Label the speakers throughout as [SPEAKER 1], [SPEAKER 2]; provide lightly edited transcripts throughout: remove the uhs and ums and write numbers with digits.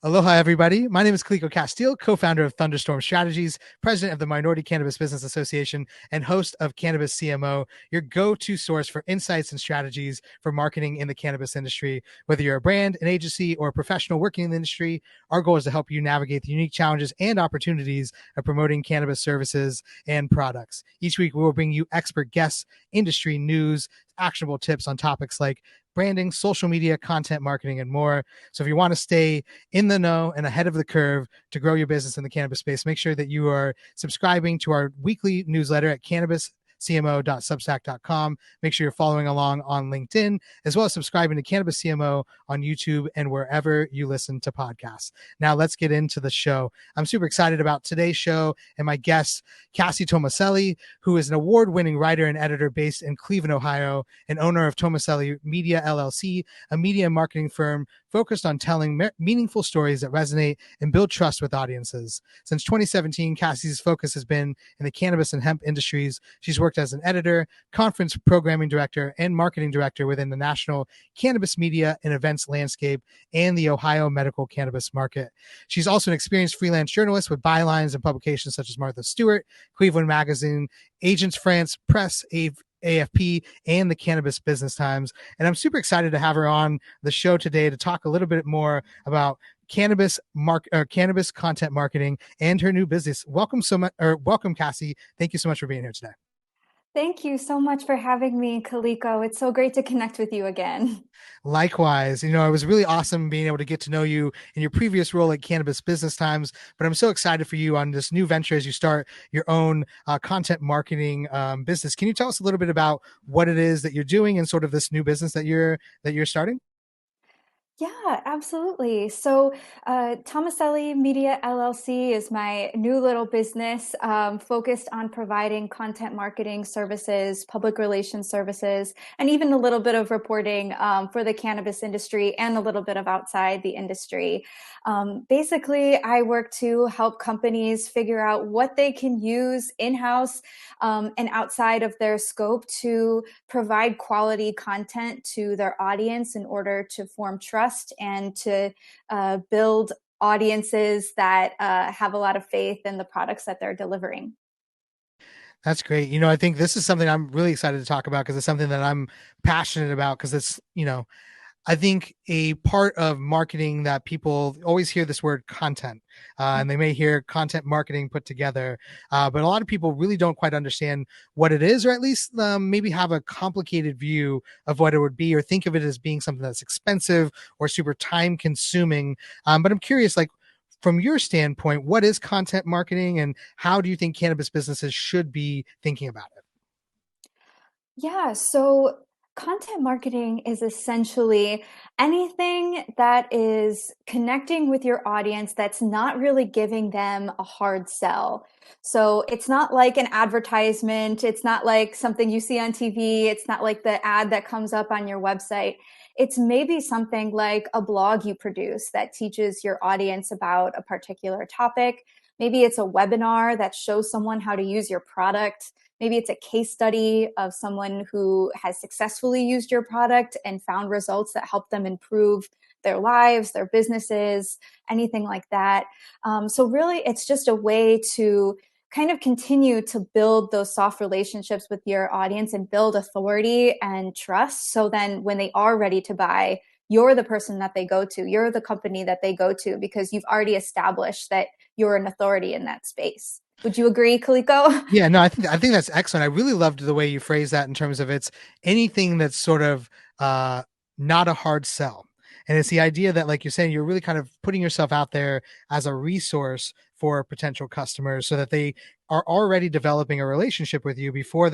[SPEAKER 1] Aloha, everybody. My name is Kaliko Castile, co-founder of Thunderstorm Strategies, president of the Minority Cannabis Business Association, and host of CannabisCMO, your go-to source for insights and strategies for marketing in the cannabis industry. Whether you're a brand, an agency, or a professional working in the industry, our goal is to help you navigate the unique challenges and opportunities of promoting cannabis services and products. Each week, we will bring you expert guests, industry news, actionable tips on topics like branding, social media, content marketing, and more. So if you want to stay in the know and ahead of the curve to grow your business in the cannabis space, make sure that you are subscribing to our weekly newsletter at CannabisCMO.substack.com. Make sure you're following along on LinkedIn, as well as subscribing to Cannabis CMO on YouTube and wherever you listen to podcasts. Now let's get into the show. I'm super excited about today's show and my guest, Cassie Tomaselli, who is an award-winning writer and editor based in Cleveland, Ohio, and owner of Tomaselli Media LLC, a media and marketing firm focused on telling meaningful stories that resonate and build trust with audiences. Since 2017, Cassie's focus has been in the cannabis and hemp industries. She's worked as an editor, conference programming director, and marketing director within the national cannabis media and events landscape and the Ohio medical cannabis market. She's also an experienced freelance journalist with bylines and publications such as Martha Stewart, Cleveland Magazine, Agents France Press, AFP, and the Cannabis Business Times. And I'm super excited to have her on the show today to talk a little bit more about cannabis content marketing and her new business. Welcome Cassie. Thank you so much for being here today.
[SPEAKER 2] Thank you so much for having me, Kaliko. It's so great to connect with you again.
[SPEAKER 1] Likewise, it was really awesome being able to get to know you in your previous role at Cannabis Business Times, but I'm so excited for you on this new venture as you start your own content marketing business. Can you tell us a little bit about what it is that you're doing and sort of this new business that you're starting?
[SPEAKER 2] Yeah, absolutely. So, Tomaselli Media LLC is my new little business focused on providing content marketing services, public relations services, and even a little bit of reporting for the cannabis industry and a little bit of outside the industry. Basically, I work to help companies figure out what they can use in-house and outside of their scope to provide quality content to their audience in order to form trust and to build audiences that have a lot of faith in the products that they're delivering.
[SPEAKER 1] That's great. I think this is something I'm really excited to talk about because it's something that I'm passionate about because it's, I think a part of marketing that people always hear this word content, and they may hear content marketing put together, but a lot of people really don't quite understand what it is, or at least maybe have a complicated view of what it would be, or think of it as being something that's expensive or super time consuming. But I'm curious, like, from your standpoint, what is content marketing and how do you think cannabis businesses should be thinking about it?
[SPEAKER 2] Yeah, so content marketing is essentially anything that is connecting with your audience that's not really giving them a hard sell. So it's not like an advertisement, it's not like something you see on TV, it's not like the ad that comes up on your website. It's maybe something like a blog you produce that teaches your audience about a particular topic. Maybe it's a webinar that shows someone how to use your product. Maybe it's a case study of someone who has successfully used your product and found results that help them improve their lives, their businesses, anything like that. So really, it's just a way to kind of continue to build those soft relationships with your audience and build authority and trust. So then when they are ready to buy, you're the person that they go to. You're the company that they go to because you've already established that you're an authority in that space. Would you agree, Kaliko?
[SPEAKER 1] Yeah, no, I think that's excellent. I really loved the way you phrase that in terms of it's anything that's sort of not a hard sell. And it's the idea that, like you're saying, you're really kind of putting yourself out there as a resource for potential customers so that they are already developing a relationship with you before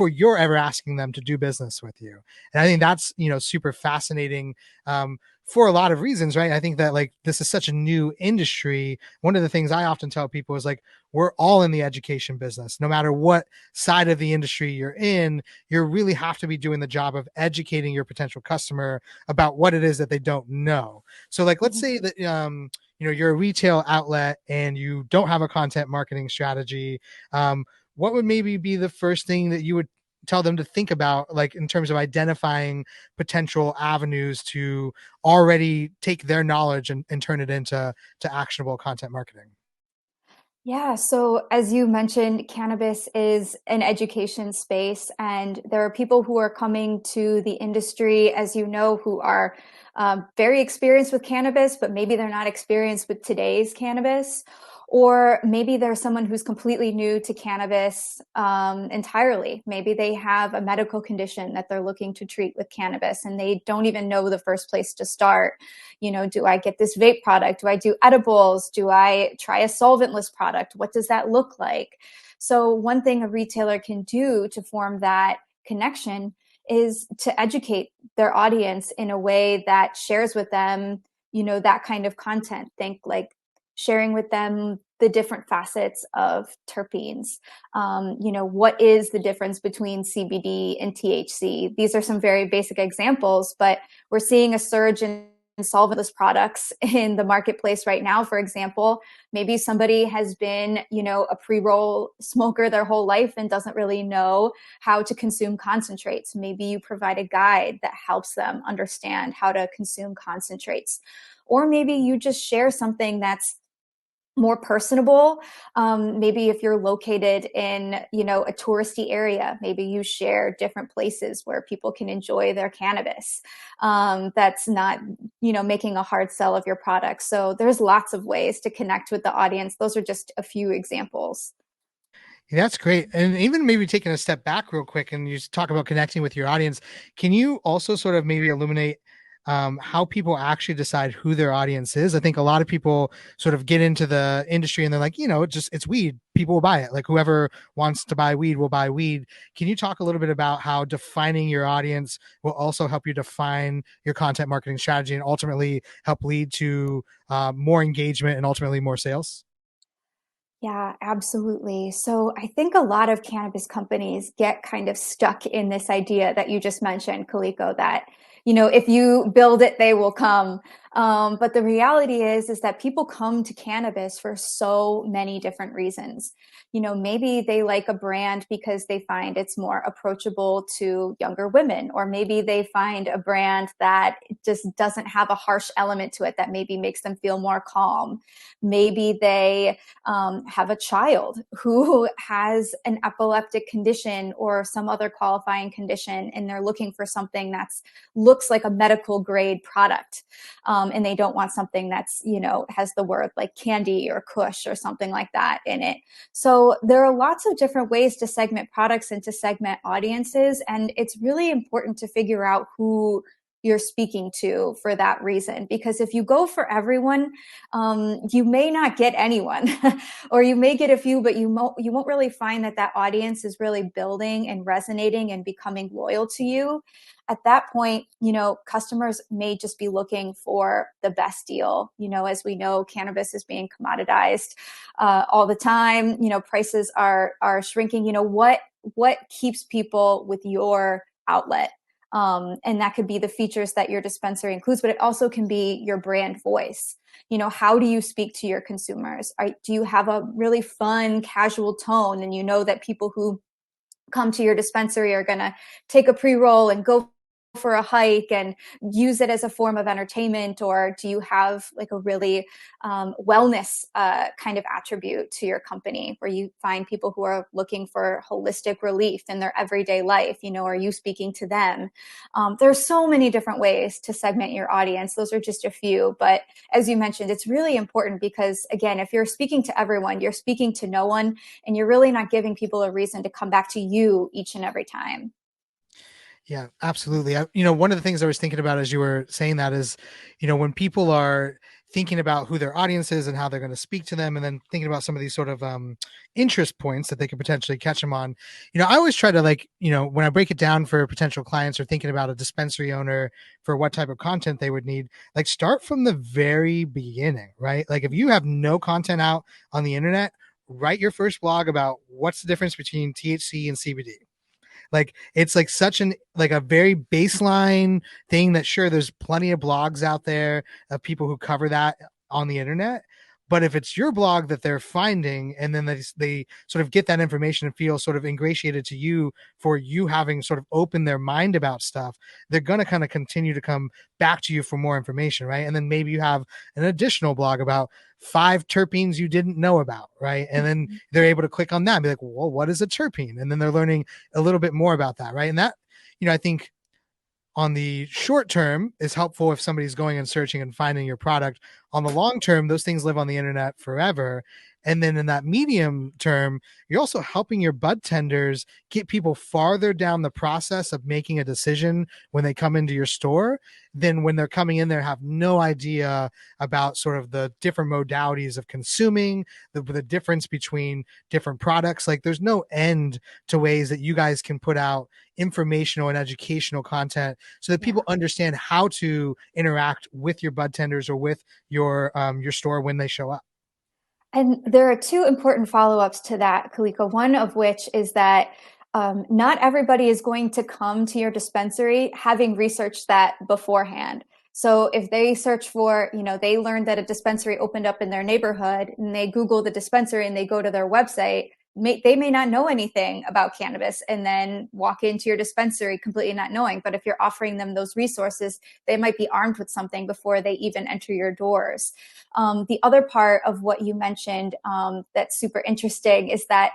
[SPEAKER 1] you're ever asking them to do business with you. And I think that's, super fascinating for a lot of reasons, right? I think that like this is such a new industry. One of the things I often tell people is like, we're all in the education business. No matter what side of the industry you're in, you really have to be doing the job of educating your potential customer about what it is that they don't know. So like, let's say that, you're a retail outlet and you don't have a content marketing strategy. What would maybe be the first thing that you would tell them to think about, like in terms of identifying potential avenues to already take their knowledge and turn it into actionable content marketing?
[SPEAKER 2] Yeah, so as you mentioned, cannabis is an education space, and there are people who are coming to the industry, as you know, who are very experienced with cannabis, but maybe they're not experienced with today's cannabis. Or maybe there's someone who's completely new to cannabis entirely. Maybe they have a medical condition that they're looking to treat with cannabis, and they don't even know the first place to start. You know, do I get this vape product? Do I do edibles? Do I try a solventless product? What does that look like? So one thing a retailer can do to form that connection is to educate their audience in a way that shares with them, you know, that kind of content. Think like sharing with them the different facets of terpenes. You know, what is the difference between CBD and THC? These are some very basic examples, but we're seeing a surge in solventless products in the marketplace right now. For example, maybe somebody has been, you know, a pre-roll smoker their whole life and doesn't really know how to consume concentrates. Maybe you provide a guide that helps them understand how to consume concentrates. Or maybe you just share something that's more personable. Maybe if you're located in, you know, a touristy area, maybe you share different places where people can enjoy their cannabis. That's not, you know, making a hard sell of your product. So there's lots of ways to connect with the audience. Those are just a few examples.
[SPEAKER 1] Yeah, that's great. And even maybe taking a step back real quick, and you talk about connecting with your audience, can you also sort of maybe illuminate how people actually decide who their audience is? I think a lot of people sort of get into the industry and they're like, you know, it's weed. People will buy it. Like whoever wants to buy weed will buy weed. Can you talk a little bit about how defining your audience will also help you define your content marketing strategy and ultimately help lead to more engagement and ultimately more sales?
[SPEAKER 2] Yeah, absolutely. So I think a lot of cannabis companies get kind of stuck in this idea that you just mentioned, Kaliko, that, you know, if you build it, they will come. But the reality is that people come to cannabis for so many different reasons. You know, maybe they like a brand because they find it's more approachable to younger women, or maybe they find a brand that just doesn't have a harsh element to it that maybe makes them feel more calm. Maybe they have a child who has an epileptic condition or some other qualifying condition, and they're looking for something that's looks like a medical grade product. And they don't want something that's, you know, has the word like candy or kush or something like that in it. So there are lots of different ways to segment products and to segment audiences. And it's really important to figure out who you're speaking to for that reason. Because if you go for everyone, you may not get anyone, or you may get a few, but you won't really find that that audience is really building and resonating and becoming loyal to you. At that point, you know, customers may just be looking for the best deal. You know, as we know, cannabis is being commoditized all the time. You know, prices are shrinking. You know, what keeps people with your outlet? And that could be the features that your dispensary includes, but it also can be your brand voice. You know, how do you speak to your consumers? Do you have a really fun, casual tone? And you know that people who come to your dispensary are going to take a pre-roll and go for a hike and use it as a form of entertainment? Or do you have like a really wellness kind of attribute to your company where you find people who are looking for holistic relief in their everyday life? You know, are you speaking to them? There's so many different ways to segment your audience. Those are just a few. But as you mentioned, it's really important because, again, if you're speaking to everyone, you're speaking to no one, and you're really not giving people a reason to come back to you each and every time.
[SPEAKER 1] Yeah, absolutely. You know, one of the things I was thinking about as you were saying that is, you know, when people are thinking about who their audience is and how they're going to speak to them, and then thinking about some of these sort of interest points that they could potentially catch them on, you know, I always try to, like, you know, when I break it down for potential clients or thinking about a dispensary owner for what type of content they would need, like start from the very beginning, right? Like if you have no content out on the internet, write your first blog about what's the difference between THC and CBD. Like it's like such an like a very baseline thing that sure there's plenty of blogs out there of people who cover that on the internet, But if it's your blog that they're finding, and then they sort of get that information and feel sort of ingratiated to you for you having sort of opened their mind about stuff, they're going to kind of continue to come back to you for more information, right? And then maybe you have an additional blog about 5 terpenes you didn't know about, right? And then they're able to click on that and be like, well, what is a terpene? And then they're learning a little bit more about that, right? And that, I think on the short term is helpful if somebody's going and searching and finding your product. On the long term, those things live on the internet forever. And then in that medium term, you're also helping your bud tenders get people farther down the process of making a decision when they come into your store than when they're coming in there, have no idea about sort of the different modalities of consuming, the difference between different products. Like there's no end to ways that you guys can put out informational and educational content so that people understand how to interact with your bud tenders or with your store when they show up.
[SPEAKER 2] And there are two important follow-ups to that, Kaliko. One of which is that not everybody is going to come to your dispensary having researched that beforehand. So if they search for, they learned that a dispensary opened up in their neighborhood and they Google the dispensary and they go to their website, they may not know anything about cannabis and then walk into your dispensary completely not knowing. But if you're offering them those resources, they might be armed with something before they even enter your doors. The other part of what you mentioned that's super interesting is that,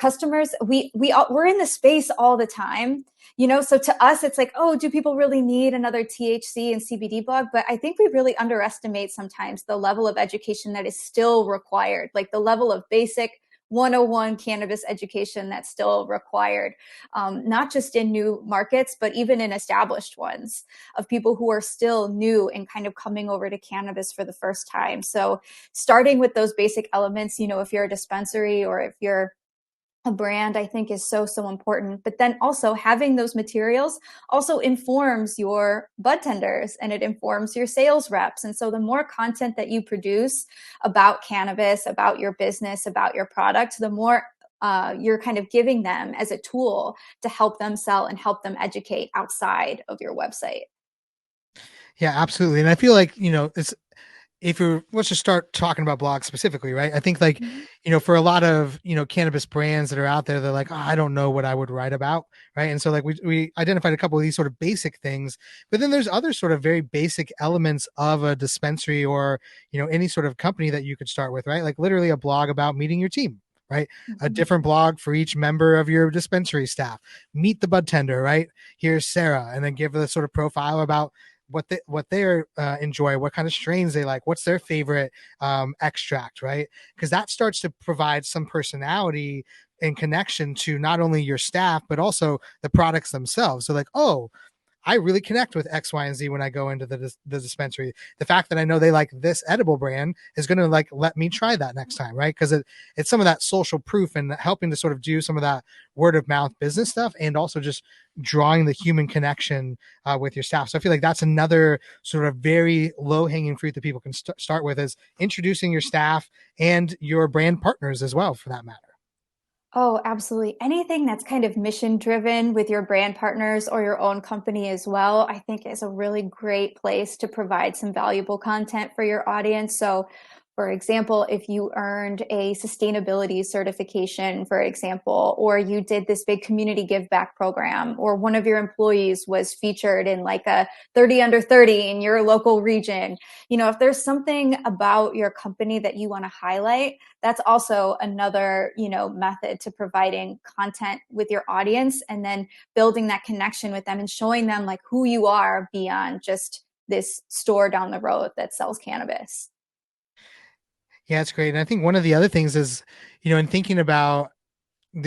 [SPEAKER 2] customers, we're in the space all the time. So to us, it's like, oh, do people really need another THC and CBD blog? But I think we really underestimate sometimes the level of education that is still required, like the level of basic 101 cannabis education that's still required, not just in new markets, but even in established ones, of people who are still new and kind of coming over to cannabis for the first time. So starting with those basic elements, if you're a dispensary or if you're a brand, I think is so, so important. But then also having those materials also informs your bud tenders and it informs your sales reps. And so the more content that you produce about cannabis, about your business, about your product, the more you're kind of giving them as a tool to help them sell and help them educate outside of your website.
[SPEAKER 1] Yeah, absolutely. And I feel like, it's, if you're, let's just start talking about blogs specifically, right? I think like,
[SPEAKER 2] Mhm.
[SPEAKER 1] for a lot of, cannabis brands that are out there, they're like, oh, I don't know what I would write about. Right. And so like we identified a couple of these sort of basic things, but then there's other sort of very basic elements of a dispensary or, any sort of company that you could start with, right? Like literally a blog about meeting your team, right? A
[SPEAKER 2] Mhm.
[SPEAKER 1] different blog for each member of your dispensary staff. Meet the bud tender, right? Here's Sarah, and then give a sort of profile about what they enjoy, what kind of strains they like, what's their favorite extract, right? Because that starts to provide some personality and connection to not only your staff but also the products themselves. So like, oh, I really connect with X, Y, and Z when I go into the dispensary. The fact that I know they like this edible brand is going to like let me try that next time, right? Because it's some of that social proof and helping to sort of do some of that word of mouth business stuff, and also just drawing the human connection with your staff. So I feel like that's another sort of very low hanging fruit that people can start with, is introducing your staff and your brand partners as well, for that matter.
[SPEAKER 2] Oh, absolutely. Anything that's kind of mission driven with your brand partners or your own company as well, I think is a really great place to provide some valuable content for your audience. So, for example, if you earned a sustainability certification, for example, or you did this big community give back program, or one of your employees was featured in like a 30 under 30 in your local region, if there's something about your company that you want to highlight, that's also another, method to providing content with your audience and then building that connection with them and showing them like who you are beyond just this store down the road that sells cannabis.
[SPEAKER 1] Yeah, it's great. And I think one of the other things is, in thinking about,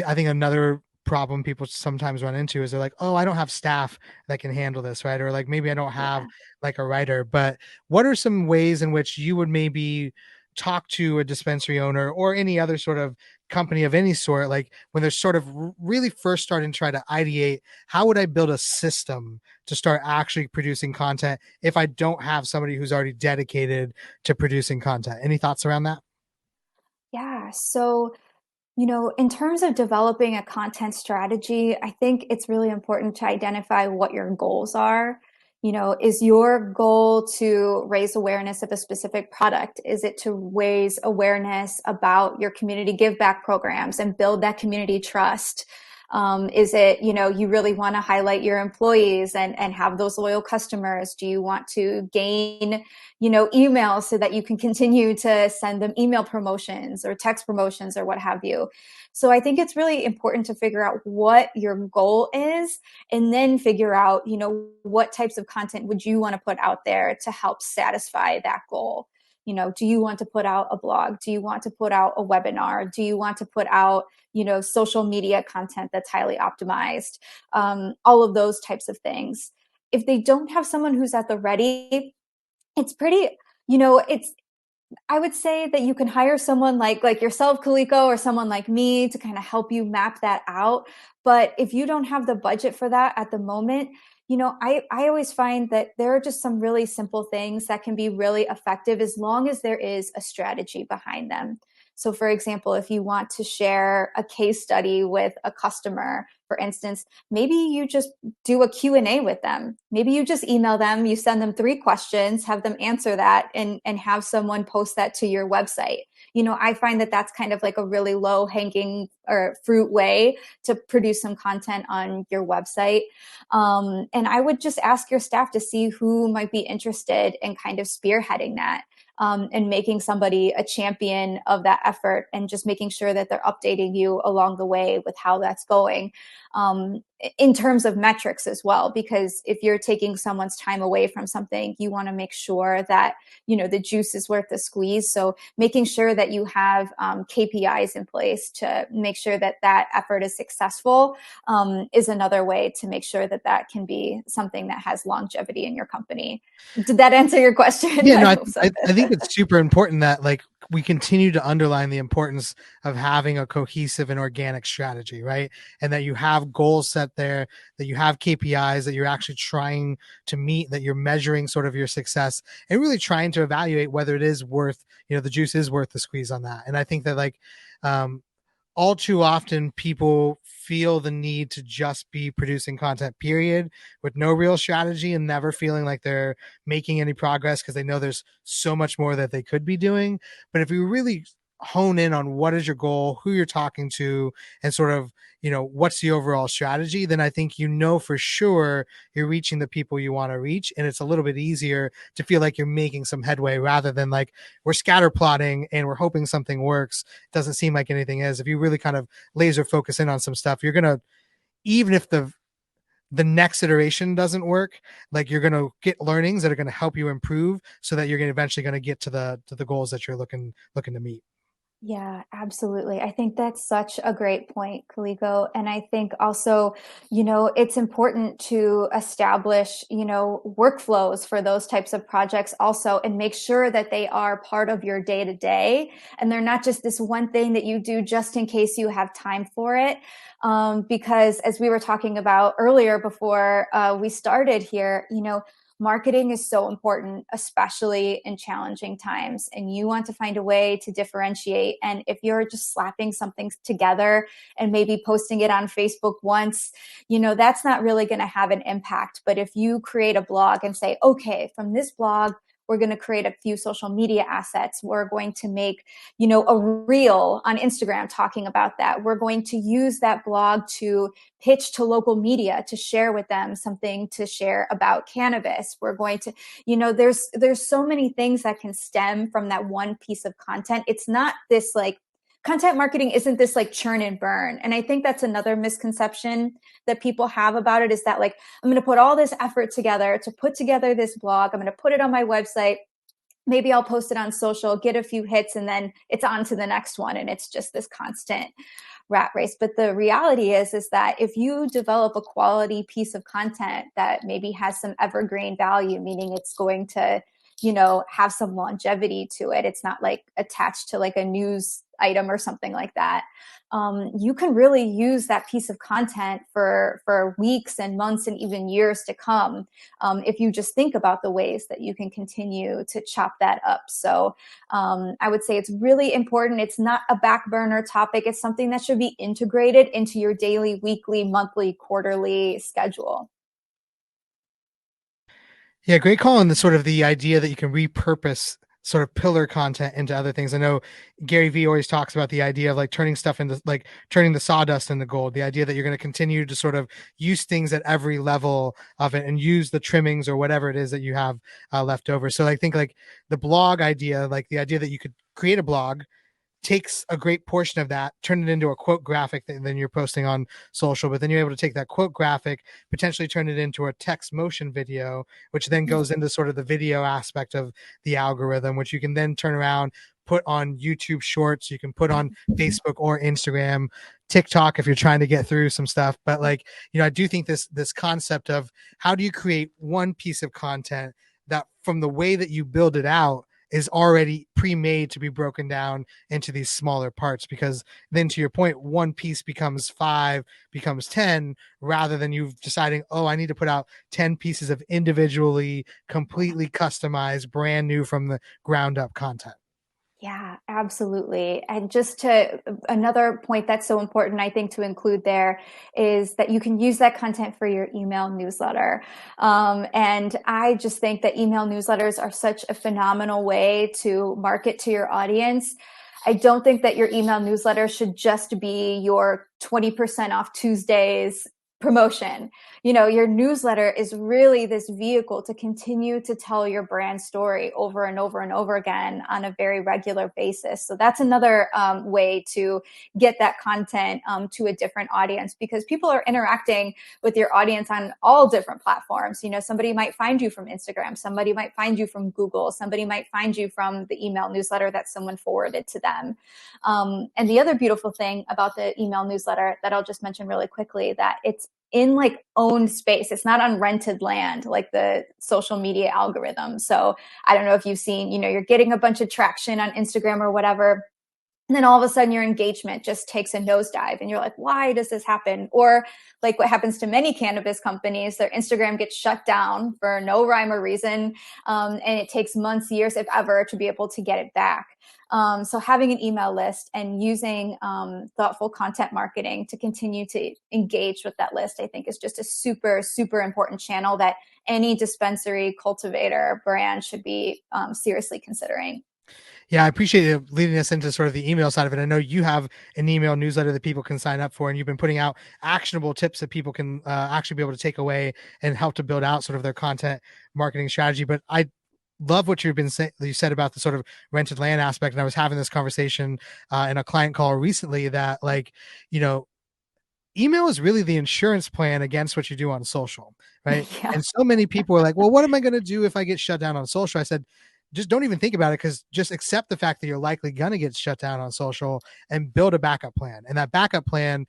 [SPEAKER 1] I think another problem people sometimes run into is they're like, oh, I don't have staff that can handle this, right? Or like maybe I don't have
[SPEAKER 2] Yeah.
[SPEAKER 1] like a writer. But what are some ways in which you would maybe talk to a dispensary owner or any other sort of company of any sort, like when they're sort of really first starting to try to ideate, how would I build a system to start actually producing content if I don't have somebody who's already dedicated to producing content? Any thoughts around that?
[SPEAKER 2] Yeah. So, in terms of developing a content strategy, I think it's really important to identify what your goals are. Is your goal to raise awareness of a specific product? Is it to raise awareness about your community give back programs and build that community trust? Is it, you really want to highlight your employees and have those loyal customers? Do you want to gain, emails so that you can continue to send them email promotions or text promotions or what have you? So I think it's really important to figure out what your goal is and then figure out, what types of content would you want to put out there to help satisfy that goal? Do you want to put out a blog? Do you want to put out a webinar? Do you want to put out, social media content that's highly optimized? All of those types of things. If they don't have someone who's at the ready, it's pretty, it's I would say that you can hire someone like yourself, Kaliko, or someone like me to kind of help you map that out. But if you don't have the budget for that at the moment, I always find that there are just some really simple things that can be really effective as long as there is a strategy behind them. So for example, if you want to share a case study with a customer, for instance, maybe you just do a Q&A with them. Maybe you just email them, you send them 3 questions, have them answer that and have someone post that to your website. I find that that's kind of like a really low hanging or fruit way to produce some content on your website. And I would just ask your staff to see who might be interested in kind of spearheading that. And making somebody a champion of that effort and just making sure that they're updating you along the way with how that's going. In terms of metrics as well, because if you're taking someone's time away from something, you want to make sure that, the juice is worth the squeeze. So making sure that you have KPIs in place to make sure that that effort is successful is another way to make sure that that can be something that has longevity in your company. Did that answer your question?
[SPEAKER 1] Yeah, no, I think it's super important that like we continue to underline the importance of having a cohesive and organic strategy, right? And that you have goals set there, that you have KPIs that you're actually trying to meet, that you're measuring sort of your success and really trying to evaluate whether it is worth, the juice is worth the squeeze on that. And I think that like, all too often people feel the need to just be producing content, period, with no real strategy and never feeling like they're making any progress because they know there's so much more that they could be doing. But if you really hone in on what is your goal, who you're talking to, and sort of, what's the overall strategy, then I think for sure you're reaching the people you want to reach. And it's a little bit easier to feel like you're making some headway rather than like we're scatter plotting and we're hoping something works. Doesn't seem like anything is. If you really kind of laser focus in on some stuff, you're going to, even if the next iteration doesn't work, like you're going to get learnings that are going to help you improve so that you're eventually going to get to the goals that you're looking to meet.
[SPEAKER 2] Yeah, absolutely. I think that's such a great point, Kaliko. And I think also, it's important to establish, workflows for those types of projects also, and make sure that they are part of your day to day. And they're not just this one thing that you do just in case you have time for it. Because as we were talking about earlier before we started here, marketing is so important, especially in challenging times. And you want to find a way to differentiate. And if you're just slapping something together and maybe posting it on Facebook once, that's not really going to have an impact. But if you create a blog and say, okay, from this blog, we're going to create a few social media assets. We're going to make, a reel on Instagram talking about that. We're going to use that blog to pitch to local media to share with them something to share about cannabis. We're going to, there's so many things that can stem from that one piece of content. It's not this like content marketing isn't this like churn and burn. And I think that's another misconception that people have about it is that like, I'm going to put all this effort together to put together this blog. I'm going to put it on my website. Maybe I'll post it on social, get a few hits, and then it's on to the next one. And it's just this constant rat race. But the reality is that if you develop a quality piece of content that maybe has some evergreen value, meaning it's going to, have some longevity to it, it's not like attached to like a news item or something like that. You can really use that piece of content for weeks and months and even years to come if you just think about the ways that you can continue to chop that up. So I would say it's really important. It's not a back burner topic. It's something that should be integrated into your daily, weekly, monthly, quarterly schedule.
[SPEAKER 1] Yeah, great call on the sort of the idea that you can repurpose sort of pillar content into other things. I know Gary Vee always talks about the idea of like turning stuff into like turning the sawdust into gold, the idea that you're going to continue to sort of use things at every level of it and use the trimmings or whatever it is that you have left over. So I think like the blog idea, like the idea that you could create a blog, takes a great portion of that, turn it into a quote graphic that then you're posting on social, but then you're able to take that quote graphic, potentially turn it into a text motion video, which then goes into sort of the video aspect of the algorithm, which you can then turn around, put on YouTube shorts, you can put on Facebook or Instagram, TikTok if you're trying to get through some stuff. But like, I do think this concept of how do you create one piece of content that from the way that you build it out is already pre-made to be broken down into these smaller parts, because then to your point, one piece becomes 5, becomes 10, rather than you deciding, oh, I need to put out 10 pieces of individually completely customized brand new from the ground up content.
[SPEAKER 2] Yeah, absolutely. And just to another point that's so important, I think, to include there is that you can use that content for your email newsletter. And I just think that email newsletters are such a phenomenal way to market to your audience. I don't think that your email newsletter should just be your 20% off Tuesdays promotion. Your newsletter is really this vehicle to continue to tell your brand story over and over and over again on a very regular basis. So that's another way to get that content to a different audience, because people are interacting with your audience on all different platforms. Somebody might find you from Instagram, somebody might find you from Google, somebody might find you from the email newsletter that someone forwarded to them. And the other beautiful thing about the email newsletter that I'll just mention really quickly, that it's in like owned space. It's not on rented land like the social media algorithm. So I don't know if you've seen, you're getting a bunch of traction on Instagram or whatever, and then all of a sudden your engagement just takes a nosedive and you're like, why does this happen? Or like what happens to many cannabis companies, their Instagram gets shut down for no rhyme or reason. And it takes months, years, if ever, to be able to get it back. So having an email list and using thoughtful content marketing to continue to engage with that list, I think is just a super, super important channel that any dispensary, cultivator, brand should be seriously considering.
[SPEAKER 1] Yeah, I appreciate you leading us into sort of the email side of it. I know you have an email newsletter that people can sign up for, and you've been putting out actionable tips that people can actually be able to take away and help to build out sort of their content marketing strategy. But I love what you've been saying. You said about the sort of rented land aspect, and I was having this conversation in a client call recently that, like, email is really the insurance plan against what you do on social, right?
[SPEAKER 2] Yeah.
[SPEAKER 1] And so many people are like, well, what am I going to do if I get shut down on social? I said, just don't even think about it, because just accept the fact that you're likely going to get shut down on social and build a backup plan. And that backup plan,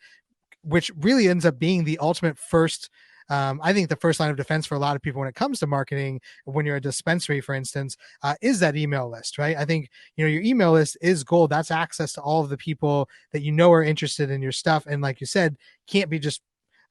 [SPEAKER 1] which really ends up being the ultimate first, I think the first line of defense for a lot of people when it comes to marketing, when you're a dispensary, for instance, is that email list, right? I think, your email list is gold. That's access to all of the people that are interested in your stuff. And like you said, can't be just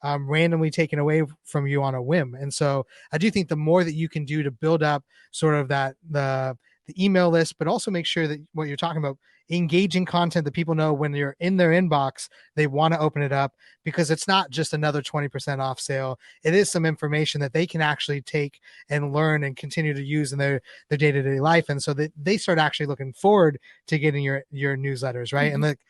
[SPEAKER 1] randomly taken away from you on a whim. And so I do think the more that you can do to build up sort of that the email list, but also make sure that what you're talking about, engaging content that people know when you're in their inbox, they want to open it up, because it's not just another 20% off sale. It is some information that they can actually take and learn and continue to use in their day-to-day life. And so that they start actually looking forward to getting your newsletters, right?
[SPEAKER 2] Mm-hmm.
[SPEAKER 1] And like,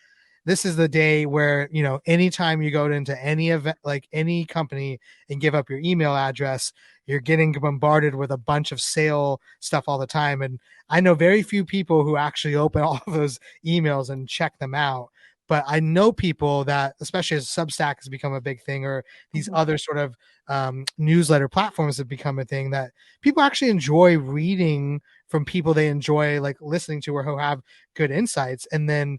[SPEAKER 1] this is the day where, anytime you go into any event, like any company, and give up your email address, you're getting bombarded with a bunch of sale stuff all the time. And I know very few people who actually open all of those emails and check them out. But I know people that, especially as Substack has become a big thing, or these
[SPEAKER 2] Mm-hmm.
[SPEAKER 1] other sort of newsletter platforms have become a thing, that people actually enjoy reading from people they enjoy like listening to, or who have good insights. And then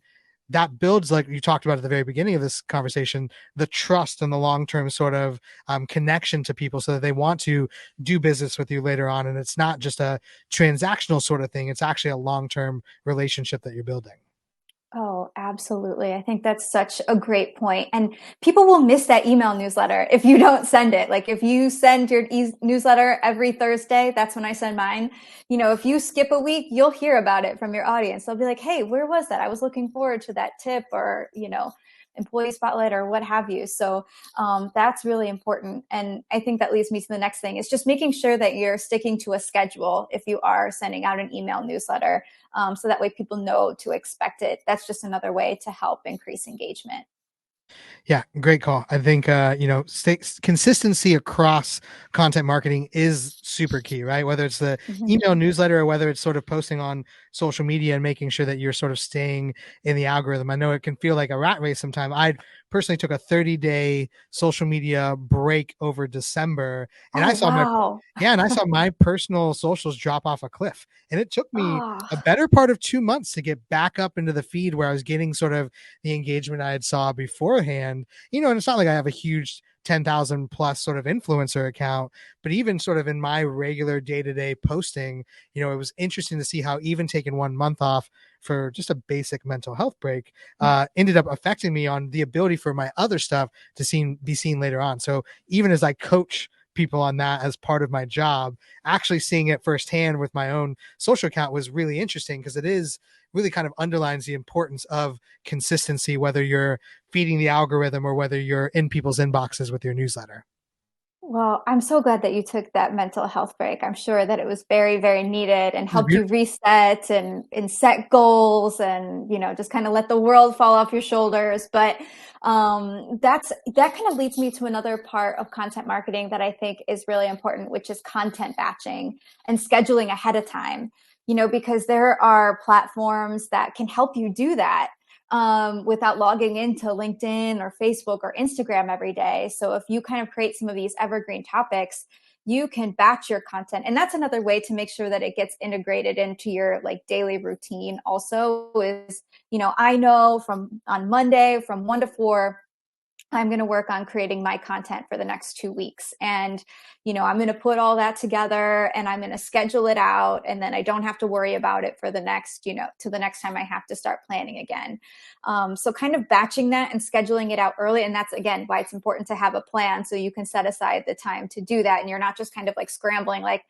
[SPEAKER 1] that builds, like you talked about at the very beginning of this conversation, the trust and the long-term sort of connection to people, so that they want to do business with you later on. And it's not just a transactional sort of thing. It's actually a long-term relationship that you're building.
[SPEAKER 2] Oh, absolutely. I think that's such a great point. And people will miss that email newsletter if you don't send it. Like if you send your newsletter every Thursday, that's when I send mine. If you skip a week, you'll hear about it from your audience. They'll be like, hey, where was that? I was looking forward to that tip, or, employee spotlight or what have you. So that's really important. And I think that leads me to the next thing, is just making sure that you're sticking to a schedule if you are sending out an email newsletter, so that way people know to expect it. That's just another way to help increase engagement.
[SPEAKER 1] Yeah, great call. I think consistency across content marketing is super key, right? Whether it's the
[SPEAKER 2] Mhm.
[SPEAKER 1] email newsletter or whether it's sort of posting on social media and making sure that you're sort of staying in the algorithm. I know it can feel like a rat race sometimes. I personally took a 30-day social media break over December, and
[SPEAKER 2] Oh, wow.
[SPEAKER 1] I saw my personal socials drop off a cliff. And it took me
[SPEAKER 2] Oh,
[SPEAKER 1] a better part of 2 months to get back up into the feed where I was getting sort of the engagement I had saw beforehand. And it's not like I have a huge 10,000 plus sort of influencer account, but even sort of in my regular day-to-day posting, it was interesting to see how even taking 1 month off for just a basic mental health break ended up affecting me on the ability for my other stuff to be seen later on. So even as I coach people on that as part of my job, actually seeing it firsthand with my own social account was really interesting, because it is really kind of underlines the importance of consistency, whether you're feeding the algorithm or whether you're in people's inboxes with your newsletter.
[SPEAKER 2] well, I'm so glad that you took that mental health break. I'm sure that it was very, very needed and
[SPEAKER 1] It was
[SPEAKER 2] helped you
[SPEAKER 1] beautiful.
[SPEAKER 2] reset and set goals and, just kind of let the world fall off your shoulders. But that kind of leads me to another part of content marketing that I think is really important, which is content batching and scheduling ahead of time, because there are platforms that can help you do that without logging into LinkedIn or Facebook or Instagram every day. So if you kind of create some of these evergreen topics, you can batch your content. And that's another way to make sure that it gets integrated into your like daily routine also is, I know from on Monday from 1 to 4, I'm going to work on creating my content for the next 2 weeks. And, I'm going to put all that together and I'm going to schedule it out. And then I don't have to worry about it for the next, to the next time I have to start planning again. So kind of batching that and scheduling it out early. And that's, again, why it's important to have a plan so you can set aside the time to do that. And you're not just kind of like scrambling, like,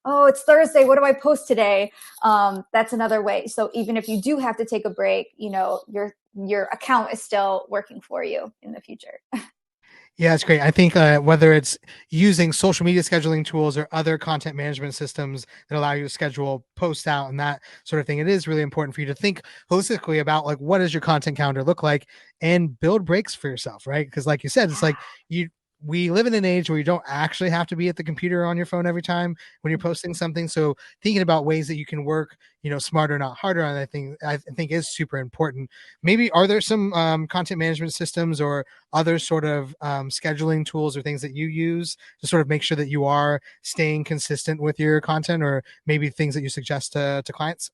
[SPEAKER 2] oh, it's Thursday. What do I post today? That's another way. So even if you do have to take a break, your account is still working for you in the future.
[SPEAKER 1] Yeah, it's great. I think whether it's using social media scheduling tools or other content management systems that allow you to schedule posts out and that sort of thing, it is really important for you to think holistically about like what does your content calendar look like and build breaks for yourself, right? Because like you said, it's like we live in an age where you don't actually have to be at the computer on your phone every time when you're posting something. So thinking about ways that you can work, smarter, not harder on that thing, I think is super important. Maybe are there some content management systems or other sort of scheduling tools or things that you use to sort of make sure that you are staying consistent with your content, or maybe things that you suggest to clients?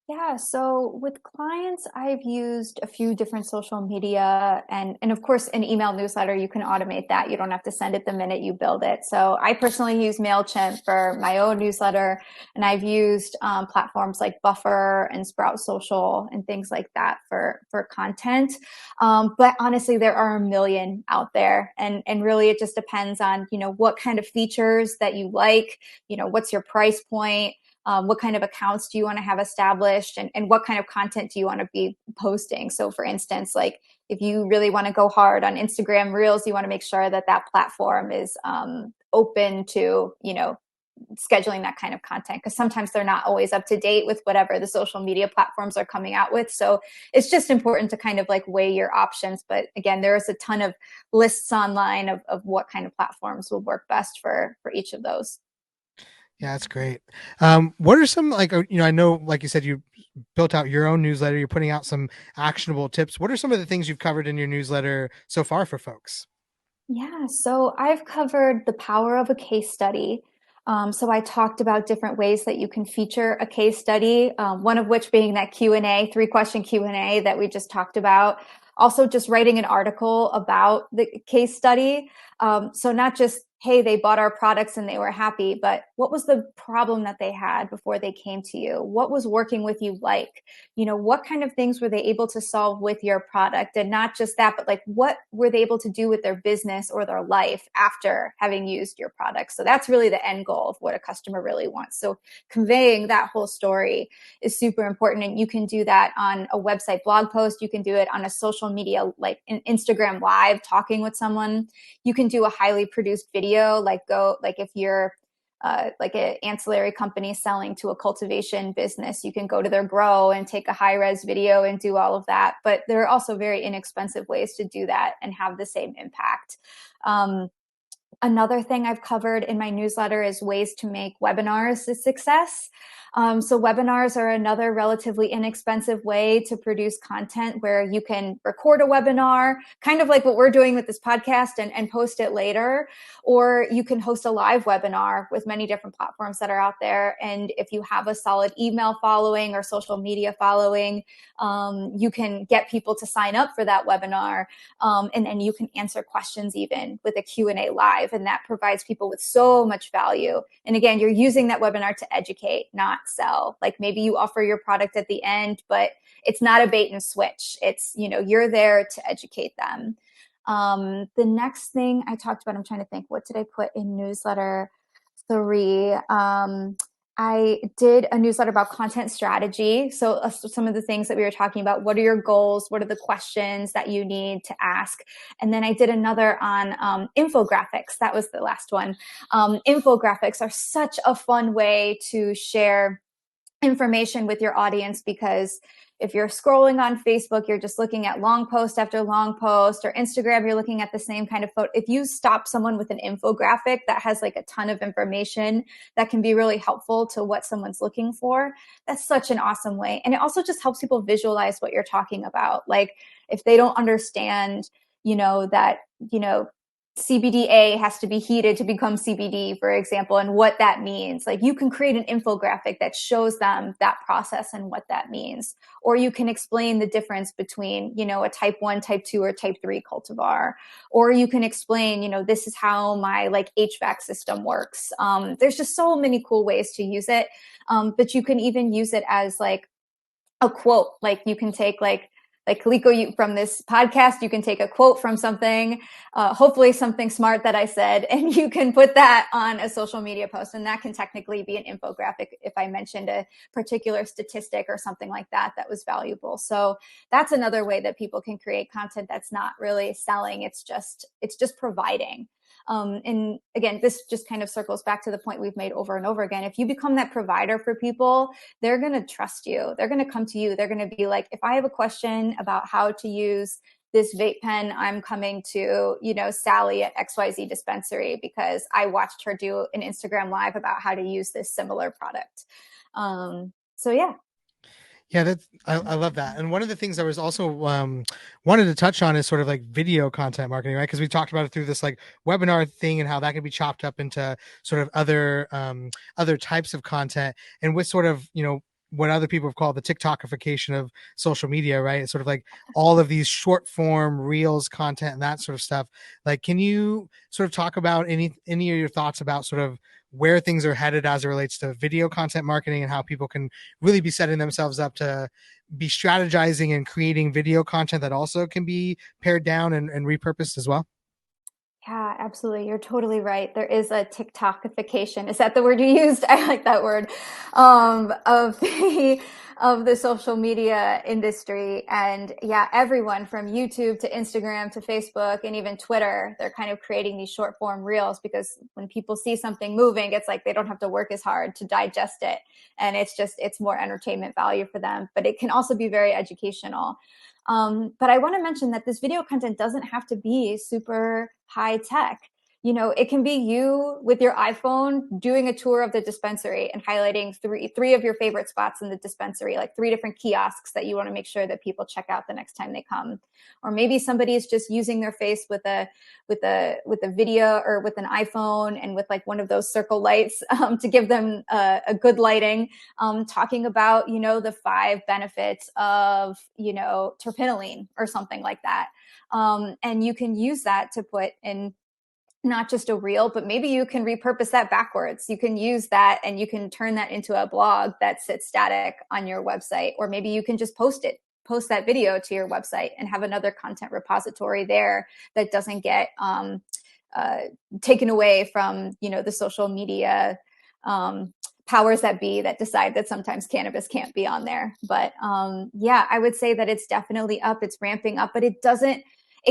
[SPEAKER 2] Yeah, so with clients, I've used a few different social media and of course an email newsletter, you can automate that. You don't have to send it the minute you build it. So I personally use MailChimp for my own newsletter, and I've used platforms like Buffer and Sprout Social and things like that for content. But honestly, there are a million out there, and really it just depends on, what kind of features that you like, what's your price point, what kind of accounts do you want to have established, and what kind of content do you want to be posting. So for instance, like if you really want to go hard on Instagram Reels, you want to make sure that that platform is open to, scheduling that kind of content, because sometimes they're not always up to date with whatever the social media platforms are coming out with. So it's just important to kind of like weigh your options. But again, there's a ton of lists online of what kind of platforms will work best for each of those.
[SPEAKER 1] Yeah, that's great. What are some like, I know, like you said, you built out your own newsletter, you're putting out some actionable tips. What are some of the things you've covered in your newsletter so far for folks?
[SPEAKER 2] Yeah, so I've covered the power of a case study. So I talked about different ways that you can feature a case study, one of which being that Q&A, 3-question Q&A that we just talked about. Also just writing an article about the case study. So not just, hey, they bought our products and they were happy, but What was the problem that they had before they came to you? What was working with you like? What kind of things were they able to solve with your product? And not just that, but like what were they able to do with their business or their life after having used your product? So that's really the end goal of what a customer really wants. So conveying that whole story is super important. And you can do that on a website blog post. You can do it on a social media, like an Instagram live, talking with someone. You can do a highly produced video, like if you're like an ancillary company selling to a cultivation business, you can go to their grow and take a high res video and do all of that. But there are also very inexpensive ways to do that and have the same impact. Another thing I've covered in my newsletter is ways to make webinars a success. So webinars are another relatively inexpensive way to produce content where you can record a webinar, kind of like what we're doing with this podcast, and post it later. Or you can host a live webinar with many different platforms that are out there. And if you have a solid email following or social media following, you can get people to sign up for that webinar. And then you can answer questions even with a Q&A live. And that provides people with so much value. And again, you're using that webinar to educate, not sell. Like maybe you offer your product at the end, but it's not a bait and switch. It's, you're there to educate them. The next thing I talked about, I'm trying to think, what did I put in newsletter 3? I did a newsletter about content strategy. So some of the things that we were talking about, what are your goals? What are the questions that you need to ask? And then I did another on infographics. That was the last one. Infographics are such a fun way to share information with your audience, because if you're scrolling on Facebook, you're just looking at long post after long post, or Instagram, you're looking at the same kind of photo. If you stop someone with an infographic that has like a ton of information that can be really helpful to what someone's looking for, that's such an awesome way. And it also just helps people visualize what you're talking about. Like if they don't understand, that, CBDA has to be heated to become CBD, for example, and what that means. Like you can create an infographic that shows them that process and what that means. Or you can explain the difference between, a type 1, type 2, or type 3 cultivar. Or you can explain, this is how my like HVAC system works. There's just so many cool ways to use it. But you can even use it as like a quote. Like you can take like Kaliko, from this podcast, you can take a quote from something, hopefully something smart that I said, and you can put that on a social media post. And that can technically be an infographic if I mentioned a particular statistic or something like that was valuable. So that's another way that people can create content that's not really selling. It's just providing. And again, this just kind of circles back to the point we've made over and over again. If you become that provider for people, they're going to trust you. They're going to come to you. They're going to be like, if I have a question about how to use this vape pen, I'm coming to, Sally at XYZ dispensary because I watched her do an Instagram live about how to use this similar product. So yeah.
[SPEAKER 1] Yeah, I love that. And one of the things I was also wanted to touch on is sort of like video content marketing, right? Because we talked about it through this like webinar thing and how that can be chopped up into sort of other types of content, and with sort of what other people have called the TikTokification of social media, right? It's sort of like all of these short form reels content and that sort of stuff. Like, can you sort of talk about any of your thoughts about sort of where things are headed as it relates to video content marketing, and how people can really be setting themselves up to be strategizing and creating video content that also can be pared down and repurposed as well?
[SPEAKER 2] Yeah, absolutely. You're totally right. There is a TikTokification. Is that the word you used? I like that word. Of the social media industry. And yeah, everyone from YouTube to Instagram to Facebook and even Twitter, they're kind of creating these short form reels, because when people see something moving, it's like they don't have to work as hard to digest it. And it's more entertainment value for them, but it can also be very educational. But I want to mention that this video content doesn't have to be super high tech. It can be you with your iPhone doing a tour of the dispensary and highlighting three of your favorite spots in the dispensary, like 3 different kiosks that you want to make sure that people check out the next time they come. Or maybe somebody is just using their face with a video or with an iPhone and with like one of those circle lights to give them a good lighting, talking about, the 5 benefits of, terpinolene or something like that. And you can use that to put in not just a reel, but maybe you can repurpose that backwards. You can use that and you can turn that into a blog that sits static on your website, or maybe you can just post that video to your website and have another content repository there that doesn't get taken away from, the social media powers that be that decide that sometimes cannabis can't be on there. But yeah, I would say that it's definitely up, it's ramping up, but it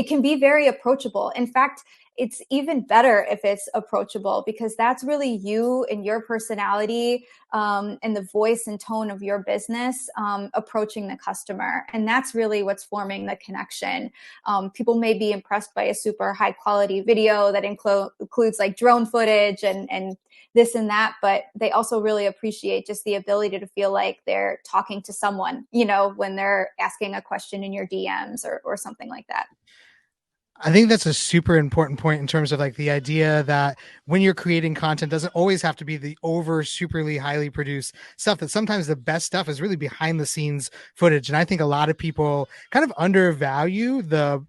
[SPEAKER 2] can be very approachable. In fact, it's even better if it's approachable, because that's really you and your personality and the voice and tone of your business approaching the customer. And that's really what's forming the connection. People may be impressed by a super high quality video that includes like drone footage and this and that, but they also really appreciate just the ability to feel like they're talking to someone, when they're asking a question in your DMs or something like that.
[SPEAKER 1] I think that's a super important point in terms of like the idea that when you're creating content, doesn't always have to be the over superly highly produced stuff. That sometimes the best stuff is really behind the scenes footage. And I think a lot of people kind of undervalue the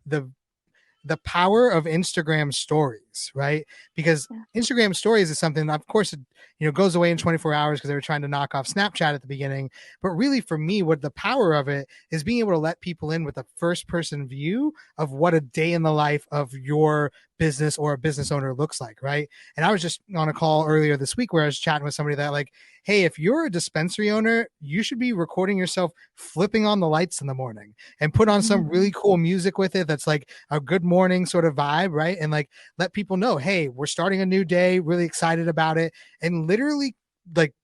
[SPEAKER 1] power of Instagram stories, right? Because Instagram stories is something, of course, it goes away in 24 hours because they were trying to knock off Snapchat at the beginning. But really, for me, what the power of it is being able to let people in with a first person view of what a day in the life of your business or a business owner looks like, right? And I was just on a call earlier this week where I was chatting with somebody that like, hey, if you're a dispensary owner, you should be recording yourself flipping on the lights in the morning and put on some really cool music with it that's like a good morning sort of vibe, right? And like let people know, hey, we're starting a new day, really excited about it. And literally like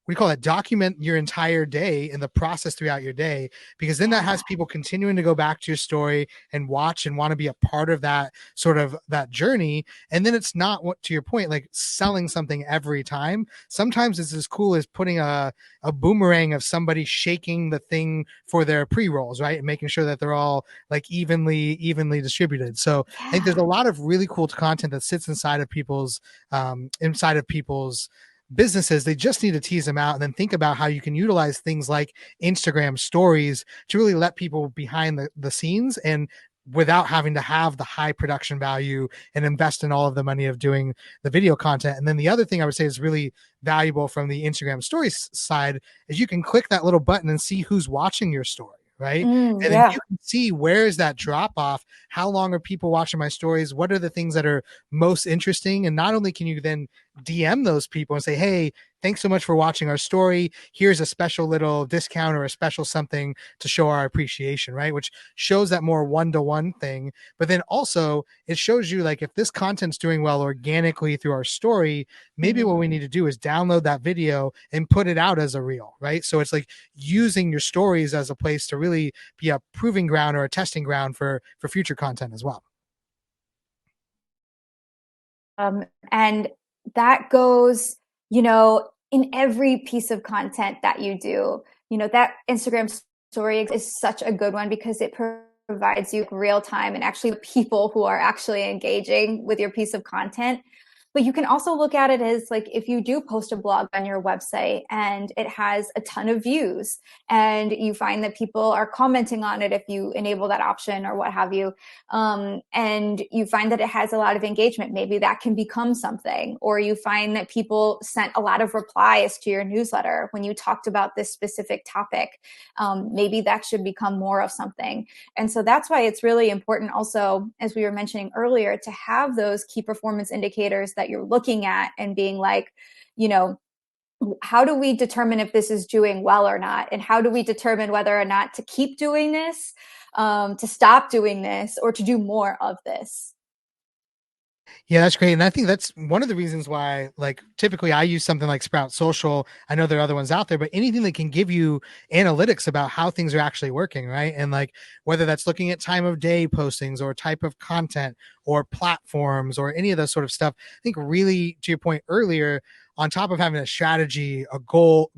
[SPEAKER 1] we call it document your entire day and the process throughout your day, because then that has people continuing to go back to your story and watch and want to be a part of that sort of that journey. And then it's not, what to your point, like selling something every time. Sometimes it's as cool as putting a boomerang of somebody shaking the thing for their pre-rolls, right? And making sure that they're all like evenly distributed. So I think there's a lot of really cool content that sits inside of people's businesses. They just need to tease them out and then think about how you can utilize things like Instagram stories to really let people behind the scenes and without having to have the high production value and invest in all of the money of doing the video content. And then the other thing I would say is really valuable from the Instagram stories side is you can click that little button and see who's watching your story. Right. And then you can see where is that drop off? How long are people watching my stories? What are the things that are most interesting? And not only can you then DM those people and say, hey, thanks so much for watching our story. Here's a special little discount or a special something to show our appreciation, right? Which shows that more one-to-one thing. But then also it shows you like if this content's doing well organically through our story, maybe what we need to do is download that video and put it out as a reel, right? So it's like using your stories as a place to really be a proving ground or a testing ground for future content as well.
[SPEAKER 2] And that goes, in every piece of content that you do. That Instagram story is such a good one because it provides you real time and actually the people who are actually engaging with your piece of content. But you can also look at it as like if you do post a blog on your website and it has a ton of views and you find that people are commenting on it if you enable that option or what have you, and you find that it has a lot of engagement, maybe that can become something. Or you find that people sent a lot of replies to your newsletter when you talked about this specific topic. Maybe that should become more of something. And so that's why it's really important also, as we were mentioning earlier, to have those key performance indicators that you're looking at and being like, how do we determine if this is doing well or not? And how do we determine whether or not to keep doing this, to stop doing this, or to do more of this?
[SPEAKER 1] Yeah, that's great. And I think that's one of the reasons why, like, typically I use something like Sprout Social. I know there are other ones out there, but anything that can give you analytics about how things are actually working, right? And like, whether that's looking at time of day postings or type of content or platforms or any of those sort of stuff, I think really, to your point earlier, on top of having a strategy, a goals,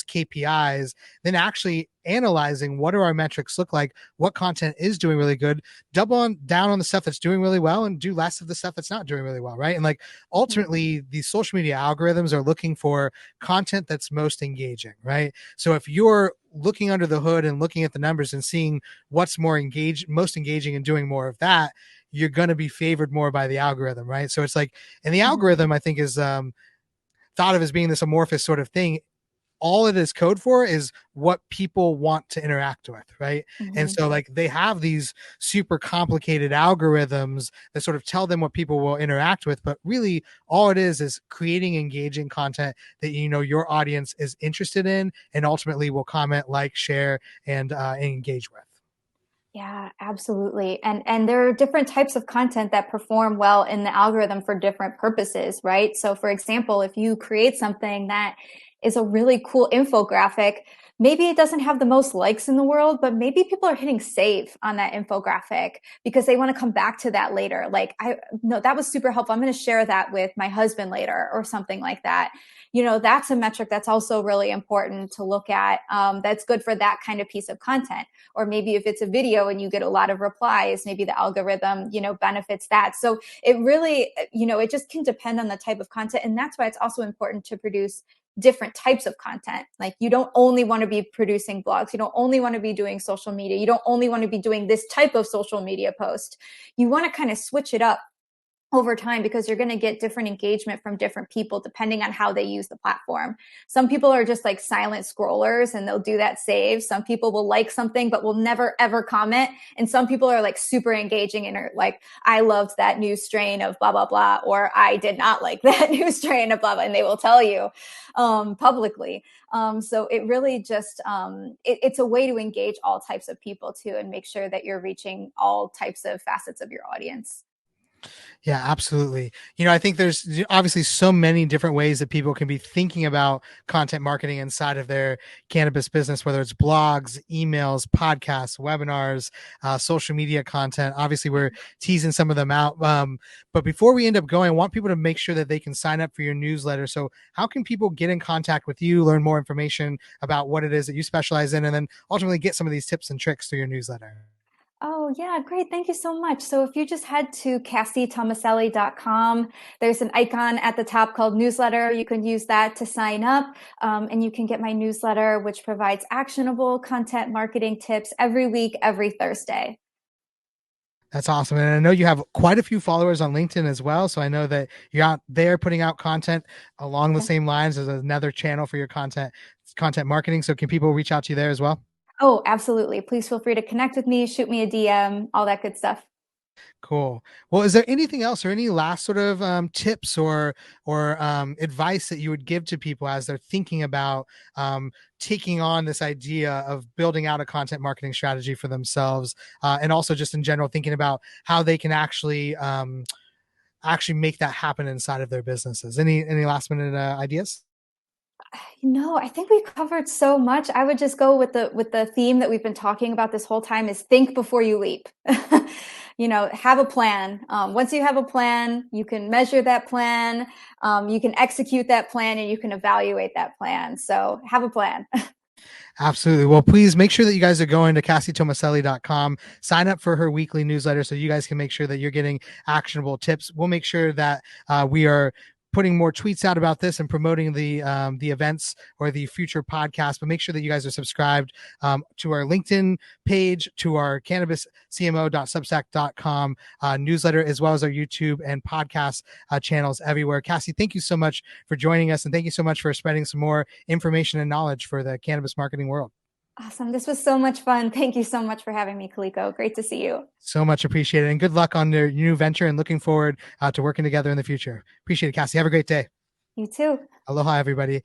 [SPEAKER 1] KPIs, then actually analyzing what do our metrics look like, what content is doing really good, double down on the stuff that's doing really well and do less of the stuff that's not doing really well, right? And like ultimately these social media algorithms are looking for content that's most engaging, right? So if you're looking under the hood and looking at the numbers and seeing what's most engaging and doing more of that, you're going to be favored more by the algorithm, right? So it's like, and the
[SPEAKER 2] Mhm.
[SPEAKER 1] algorithm, I think, is thought of as being this amorphous sort of thing. All it is code for is what people want to interact with, right? And
[SPEAKER 2] Mhm.
[SPEAKER 1] so like they have these super complicated algorithms that sort of tell them what people will interact with, but really all it is creating engaging content that your audience is interested in and ultimately will comment, like, share, and engage with.
[SPEAKER 2] Yeah, absolutely. And there are different types of content that perform well in the algorithm for different purposes, right? So for example, if you create something that is a really cool infographic, maybe it doesn't have the most likes in the world, but maybe people are hitting save on that infographic because they want to come back to that later. Like, I no, that was super helpful. I'm going to share that with my husband later or something like that. That's a metric that's also really important to look at. That's good for that kind of piece of content. Or maybe if it's a video and you get a lot of replies, maybe the algorithm, benefits that. So it really, it just can depend on the type of content. And that's why it's also important to produce different types of content. Like, you don't only want to be producing blogs. You don't only want to be doing social media. You don't only want to be doing this type of social media post. You want to kind of switch it up over time, because you're going to get different engagement from different people depending on how they use the platform. Some people are just like silent scrollers and they'll do that save. Some people will like something but will never ever comment. And some people are like super engaging and are like, I loved that new strain of blah, blah, blah, or I did not like that new strain of blah, blah, and they will tell you publicly. So it really just, it's a way to engage all types of people too, and make sure that you're reaching all types of facets of your audience.
[SPEAKER 1] Yeah, absolutely. I think there's obviously so many different ways that people can be thinking about content marketing inside of their cannabis business, whether it's blogs, emails, podcasts, webinars, social media content. Obviously, we're teasing some of them out. But before we end up going, I want people to make sure that they can sign up for your newsletter. So how can people get in contact with you, learn more information about what it is that you specialize in, and then ultimately get some of these tips and tricks through your newsletter?
[SPEAKER 2] Oh, yeah, great. Thank you so much. So if you just head to CassieTomaselli.com, there's an icon at the top called newsletter. You can use that to sign up, and you can get my newsletter, which provides actionable content marketing tips every week, every Thursday.
[SPEAKER 1] That's awesome. And I know you have quite a few followers on LinkedIn as well. So I know that you're out there putting out content along the
[SPEAKER 2] Yeah.
[SPEAKER 1] same lines as another channel for your content marketing. So can people reach out to you there as well?
[SPEAKER 2] Oh, absolutely. Please feel free to connect with me, shoot me a DM, all that good stuff.
[SPEAKER 1] Cool. Well, is there anything else or any last sort of tips or advice that you would give to people as they're thinking about taking on this idea of building out a content marketing strategy for themselves, and also just in general thinking about how they can actually make that happen inside of their businesses? Any last minute ideas?
[SPEAKER 2] I think we covered so much. I would just go with the theme that we've been talking about this whole time, is think before you leap. Have a plan. Once you have a plan, you can measure that plan, you can execute that plan, and you can evaluate that plan. So have a plan.
[SPEAKER 1] Absolutely. Well, please make sure that you guys are going to CassieTomaselli.com, sign up for her weekly newsletter so you guys can make sure that you're getting actionable tips. We'll make sure that we are putting more tweets out about this and promoting the events or the future podcast. But make sure that you guys are subscribed to our LinkedIn page, to our CannabisCMO.substack.com newsletter, as well as our YouTube and podcast channels everywhere. Cassie, thank you so much for joining us, and thank you so much for spreading some more information and knowledge for the cannabis marketing world.
[SPEAKER 2] Awesome. This was so much fun. Thank you so much for having me, Kaliko. Great to see you.
[SPEAKER 1] So much appreciated, and good luck on your new venture, and looking forward to working together in the future. Appreciate it, Cassie. Have a great day.
[SPEAKER 2] You too.
[SPEAKER 1] Aloha, everybody.